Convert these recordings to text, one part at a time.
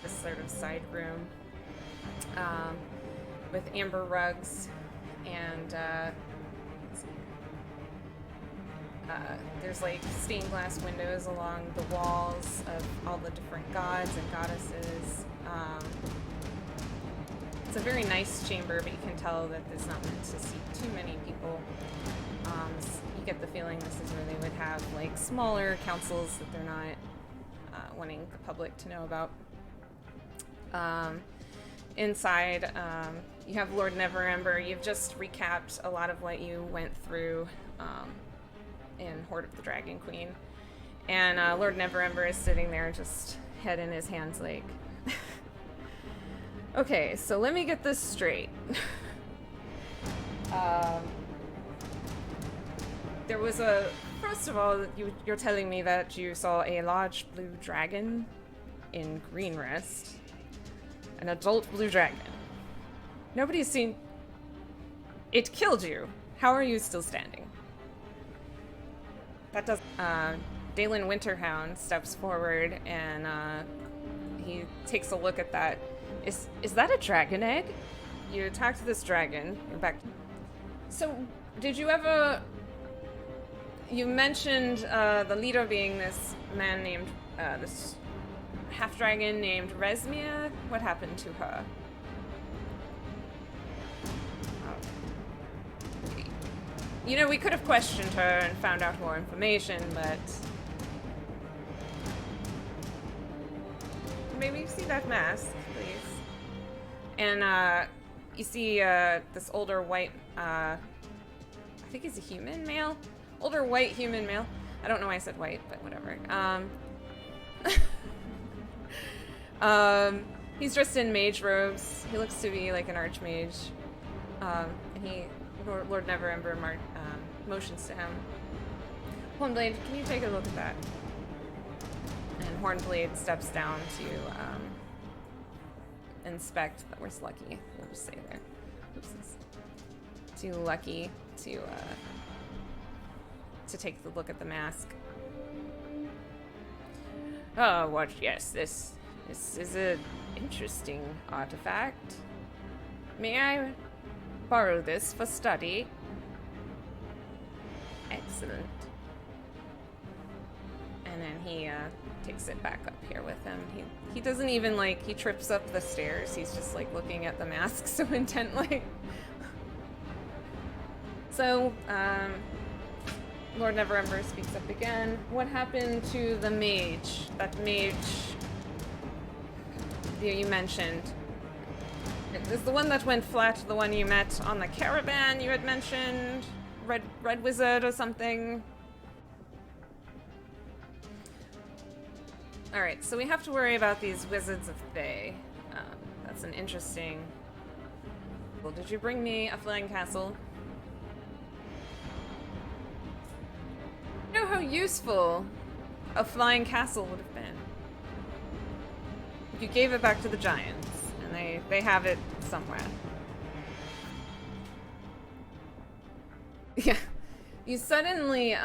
this sort of side room with amber rugs and there's like stained glass windows along the walls of all the different gods and goddesses. It's a very nice chamber, but you can tell that it's not meant to seat too many people. You get the feeling this is where they would have like smaller councils that they're not wanting the public to know about. Inside, you have Lord Neverember. You've just recapped a lot of what you went through in Horde of the Dragon Queen. And Lord Neverember is sitting there, just head in his hands, like... Okay, so let me get this straight. There was a... First of all, you're telling me that you saw a large blue dragon in Greenrest. An adult blue dragon. Nobody's seen... It killed you. How are you still standing? That does... Dalen Winterhound steps forward and he takes a look at that. Is that a dragon egg? You attacked this dragon. You're back. So, did you ever... You mentioned the leader being this man named... this half-dragon named Resmia. What happened to her? You know, we could have questioned her and found out more information, but... Maybe you see that mask, please. And, you see, this older white, I think he's a human male? Older white human male. I don't know why I said white, but whatever. He's dressed in mage robes. He looks to be like an archmage. And Lord Neverember motions to him. Hornblade, can you take a look at that? And Hornblade steps down to inspect. Where's Lucky? We'll just say there. Oopsies. To Lucky to take the look at the mask. Oh, what? Yes, this is an interesting artifact. May I borrow this for study? Excellent. And then he takes it back up here with him. He doesn't even, like, he trips up the stairs. He's just, like, looking at the mask so intently. So, Lord Neverember speaks up again. What happened to the mage? That mage you mentioned. Is the one that went flat the one you met on the caravan you had mentioned? Red Wizard or something? Alright, so we have to worry about these Wizards of Thay. That's an interesting... Well, did you bring me a flying castle? You know how useful a flying castle would have been. You gave it back to the giants, and they have it somewhere. Yeah. You suddenly,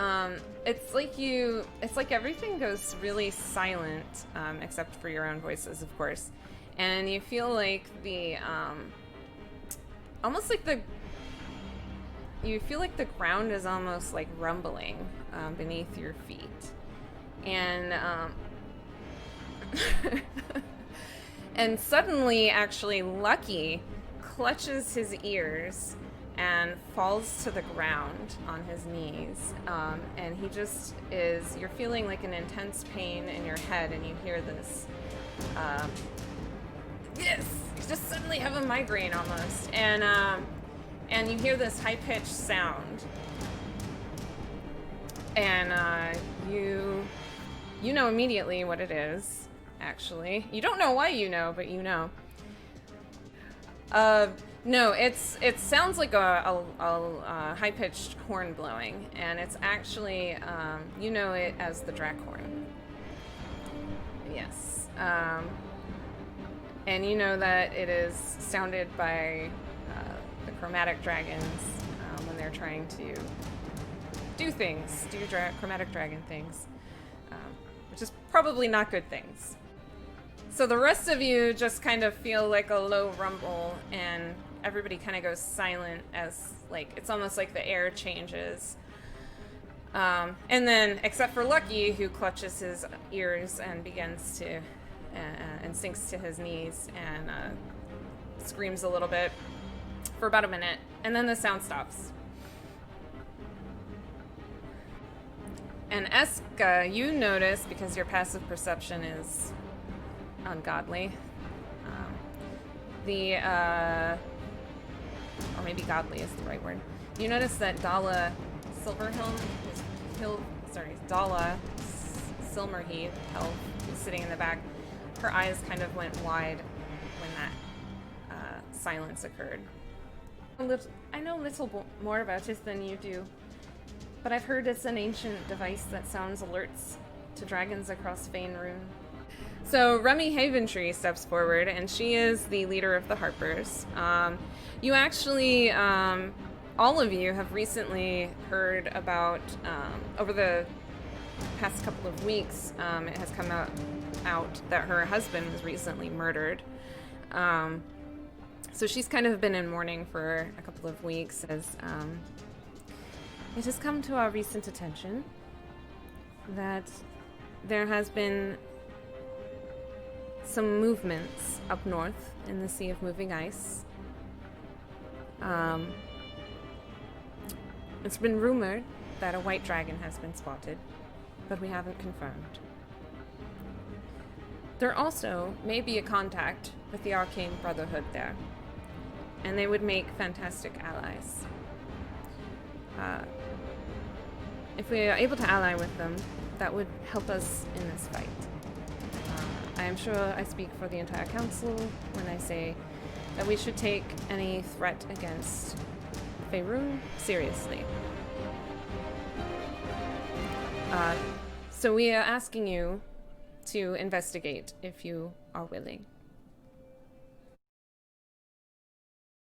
it's like everything goes really silent, except for your own voices, of course. And you feel like almost like you feel like the ground is almost like rumbling, beneath your feet. And, and suddenly, actually, Lucky clutches his ears and falls to the ground on his knees, and he just is, you're feeling like an intense pain in your head, and you hear this, yes, you just suddenly have a migraine almost, and you hear this high-pitched sound, and you know immediately what it is, actually. You don't know why you know, but you know. No, it sounds like a high-pitched horn blowing, and it's actually, you know it as the Drakhorn. Yes. And you know that it is sounded by the chromatic dragons when they're trying to do chromatic dragon things, which is probably not good things. So the rest of you just kind of feel like a low rumble, and everybody kind of goes silent as, like, it's almost like the air changes. And then, except for Lucky, who clutches his ears and begins to, and sinks to his knees and screams a little bit for about a minute, and then the sound stops. And Eska, you notice, because your passive perception is ungodly, or maybe godly is the right word. You notice that Dala Dala Silmerheath, elf, who's sitting in the back, her eyes kind of went wide when that silence occurred. I know a little more about it than you do, but I've heard it's an ancient device that sounds alerts to dragons across Faerun. So Remy Haventree steps forward, and she is the leader of the Harpers. You actually, all of you have recently heard about, over the past couple of weeks, it has come out that her husband was recently murdered. So she's kind of been in mourning for a couple of weeks, as it has come to our recent attention that there has been some movements up north in the Sea of Moving Ice. It's been rumored that a white dragon has been spotted, but we haven't confirmed. There also may be a contact with the Arcane Brotherhood there, and they would make fantastic allies. If we are able to ally with them, that would help us in this fight. I am sure I speak for the entire council when I say that we should take any threat against Faerun seriously. So we are asking you to investigate if you are willing.